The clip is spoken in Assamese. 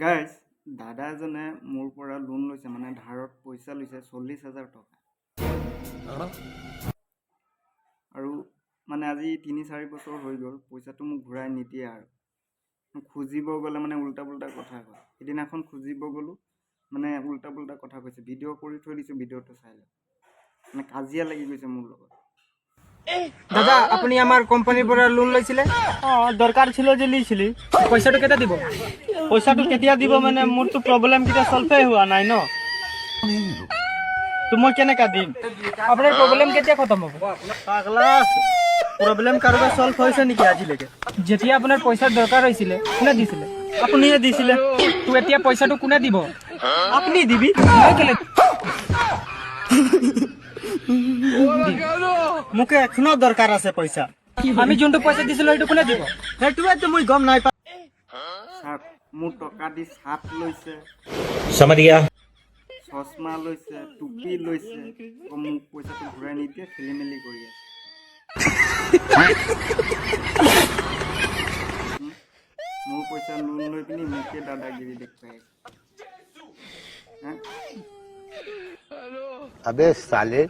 গাইজ দাদা এজনে মোৰ পৰা লোন লৈছে মানে ধাৰত পইচা লৈছে 40,000 টকা আৰু মানে আজি 3-4 বছৰ হৈ গ'ল পইচাটো মোক ঘূৰাই নিদিয়ে আৰু খুজিব গ'লে মানে উল্টা পুল্টা কথা কয় এদিনাখন খুজিব গ'লো মানে উল্টা পুল্টা কথা কৈছে ভিডিঅ' কৰি থৈ দিছোঁ ভিডিঅ'টো চাই লওক মানে কাজিয়া লাগি গৈছে মোৰ লগত দাদা আপুনি আমাৰ কোম্পানীৰ পৰা লোন লৈছিলে দৰকাৰ ছিল যে লিছিলি পইচাটো কেতিয়া দিব পইচাটো কেতিয়া দিব মানে মোৰতো প্ৰব্লেম কিটা সলভেই হোৱা নাই ন তো মই কেনেকা দিম আপোনাৰ প্ৰব্লেম কেতিয়া খতম হ'ব পাগলা প্ৰব্লেম কাৰোবাৰ সলভ হৈছে নেকি আজিলৈকে যেতিয়া আপোনাৰ পইচাৰ দৰকাৰ হৈছিলে কোনে দিছিলে আপুনিয়ে দিছিলে তো এতিয়া পইচাটো কোনে দিব আপুনি দিবি মই কেলে মোকে এখনো দৰকাৰ আছে পইচা আমি যোনটো পইচা দিছিলো সেইটো কোনে দিব সেইটোৱেতো মই গম নাই পাওঁ ছাৰ মোৰ টকা দি চাট লৈছে समझ गया চশমা লৈছে টুপি লৈছে আকৌ মোক পইচাটো ঘূৰাই নিদিয়ে খেলি মেলি কৰি আছে মোৰ পইচা লোন লৈ পিনি মোকে দাদাগিৰি দেখুৱাই আছে अबे साले